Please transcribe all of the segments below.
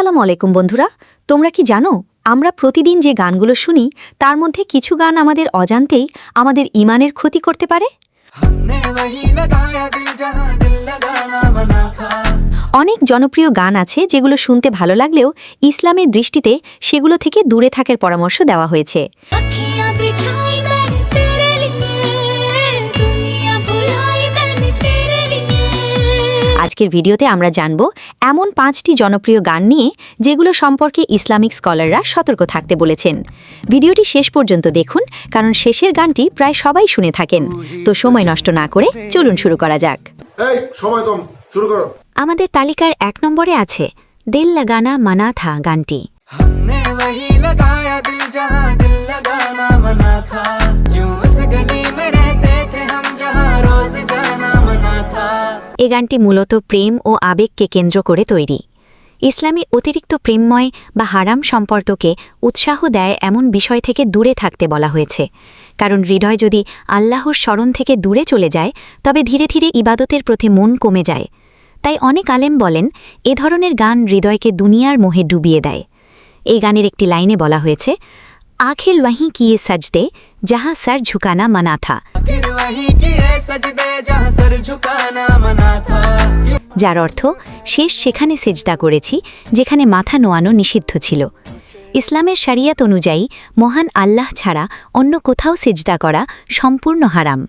আসসালামু আলাইকুম বন্ধুরা, তোমরা কি জানো আমরা প্রতিদিন যে গানগুলো শুনি তার মধ্যে কিছু গান আমাদের অজান্তেই আমাদের ঈমানের ক্ষতি করতে পারে। অনেক জনপ্রিয় গান আছে যেগুলো শুনতে ভালো লাগলেও ইসলামের দৃষ্টিতে সেগুলো থেকে দূরে থাকার পরামর্শ দেওয়া হয়েছে। আজকের ভিডিওতে আমরা জানব এমন 5টি জনপ্রিয় গান নিয়ে যেগুলো সম্পর্কে ইসলামিক স্কলাররা সতর্ক থাকতে বলেছেন। ভিডিওটি শেষ পর্যন্ত দেখুন, কারণ শেষের গানটি প্রায় সবাই শুনে থাকেন। তো সময় নষ্ট না করে চলুন শুরু করা যাক। আমাদের তালিকার 1 নম্বরে আছে দিল লাগানা মানা থা গানটি। এই গানটি মূলত প্রেম ও আবেগকে কেন্দ্র করে তৈরি। ইসলামী অতিরিক্ত প্রেমময় বা হারাম সম্পর্ককে উৎসাহ দেয় এমন বিষয় থেকে দূরে থাকতে বলা হয়েছে, কারণ হৃদয় যদি আল্লাহর স্মরণ থেকে দূরে চলে যায় তবে ধীরে ধীরে ইবাদতের প্রতি মন কমে যায়। তাই অনেক আলেম বলেন এ ধরনের গান হৃদয়কে দুনিয়ার মোহে ডুবিয়ে দেয়। এই গানের একটি লাইনে বলা হয়েছে, আখির ওয়াহি কিয়ে সাজদে যাহা সর ঝুকানা মানা থা, যার অর্থ শেষ সেখানে সেজদা করেছি যেখানে মাথা নোয়ানো নিষিদ্ধ ছিল। ইসলামের শরিয়ত অনুযায়ী মহান আল্লাহ ছাড়া অন্য কোথাও সেজদা করা সম্পূর্ণ হারাম।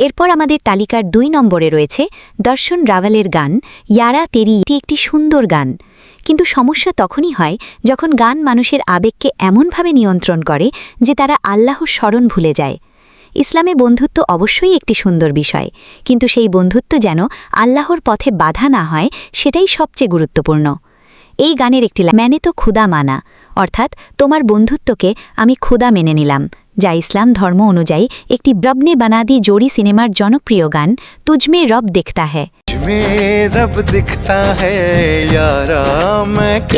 এরপর আমাদের তালিকার 2 নম্বরে রয়েছে দর্শন রাওয়ালের গান ইয়ারা তেরি। এটি একটি সুন্দর গান, কিন্তু সমস্যা তখনই হয় যখন গান মানুষের আবেগকে এমনভাবে নিয়ন্ত্রণ করে যে তারা আল্লাহর স্মরণ ভুলে যায়। ইসলামে বন্ধুত্ব অবশ্যই একটি সুন্দর বিষয়, কিন্তু সেই বন্ধুত্ব যেন আল্লাহর পথে বাধা না হয় সেটাই সবচেয়ে গুরুত্বপূর্ণ। এই গানের একটি ম্যানে তো খুদা মানা, অর্থাৎ তোমার বন্ধুত্বকে আমি খুদা মেনে নিলাম, যা ইসলাম ধর্ম অনুযায়ী একটি রবনে বানাদি জোড়ি সিনেমার জনপ্রিয় গান তুজমে রব দেখতা হ্যায়।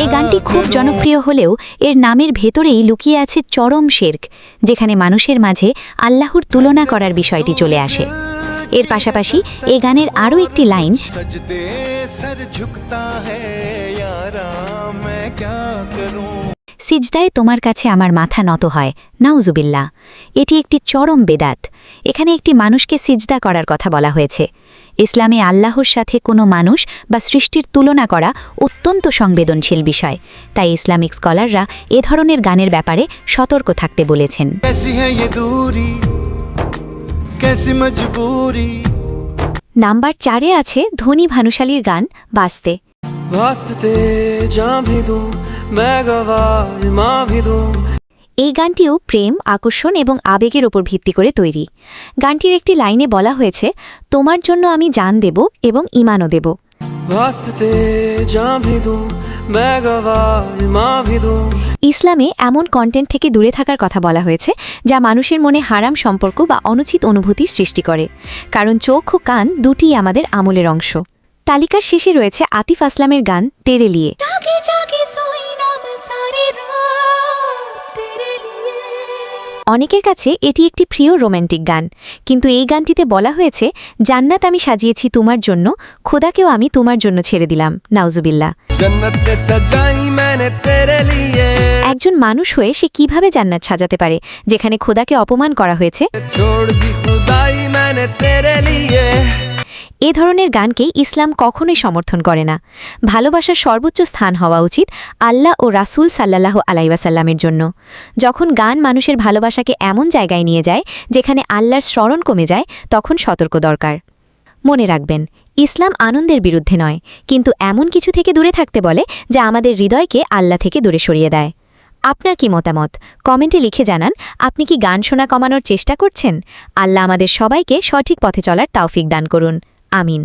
এই গানটি খুব জনপ্রিয় হলেও এর নামের ভেতরেই লুকিয়ে আছে চরম শিরক, যেখানে মানুষের মাঝে আল্লাহর তুলনা করার বিষয়টি চলে আসে। এর পাশাপাশি এই গানের আরও একটি লাইন, সিজদায় তোমার কাছে আমার মাথা নত হয়, নাউজুবিল্লাহ। এটি একটি চরম বেদাত। এখানে একটি মানুষকে সিজদা করার কথা বলা হয়েছে। ইসলামে আল্লাহর সাথে কোনো মানুষ বা সৃষ্টির তুলনা করা অত্যন্ত সংবেদনশীল বিষয়, তাই ইসলামিক স্কলাররা এ ধরনের গানের ব্যাপারে সতর্ক থাকতে বলেছেন। নাম্বার 4-এ আছে ধনী ভানুশালীর গান বাস্তে। এই গানটিও প্রেম, আকর্ষণ এবং আবেগের ওপর ভিত্তি করে তৈরি। গানটির একটি লাইনে বলা হয়েছে, তোমার জন্য আমি জান দেব এবং ঈমানও দেব। ইসলামে এমন কন্টেন্ট থেকে দূরে থাকার কথা বলা হয়েছে যা মানুষের মনে হারাম সম্পর্ক বা অনুচিত অনুভূতির সৃষ্টি করে, কারণ চোখ ও কান দুটিই আমাদের আমলের অংশ। তালিকার শেষে রয়েছে আতিফ আসলামের গান তেরে লিয়ে। অনেকের কাছে এটি একটি প্রিয় রোম্যান্টিক গান, কিন্তু এই গানটিতে বলা হয়েছে, জান্নাত আমি সাজিয়েছি তোমার জন্য, খোদাকেও আমি তোমার জন্য ছেড়ে দিলাম, নাউজুবিল্লাহ। একজন মানুষ হয়ে সে কিভাবে জান্নাত সাজাতে পারে যেখানে খোদাকে অপমান করা হয়েছে? এ ধরনের গানকেই ইসলাম কখনোই সমর্থন করে না। ভালোবাসার সর্বোচ্চ স্থান হওয়া উচিত আল্লাহ ও রাসূল সাল্লাল্লাহু আলাইহি ওয়াসাল্লামের জন্য। যখন গান মানুষের ভালোবাসাকে এমন জায়গায় নিয়ে যায় যেখানে আল্লাহর স্মরণ কমে যায়, তখন সতর্ক দরকার। মনে রাখবেন, ইসলাম আনন্দের বিরুদ্ধে নয়, কিন্তু এমন কিছু থেকে দূরে থাকতে বলে যা আমাদের হৃদয়কে আল্লাহ থেকে দূরে সরিয়ে দেয়। আপনার কি মতামত কমেন্টে লিখে জানান। আপনি কি গান শোনা কমানোর চেষ্টা করছেন? আল্লাহ আমাদের সবাইকে সঠিক পথে চলার তৌফিক দান করুন। আমিন।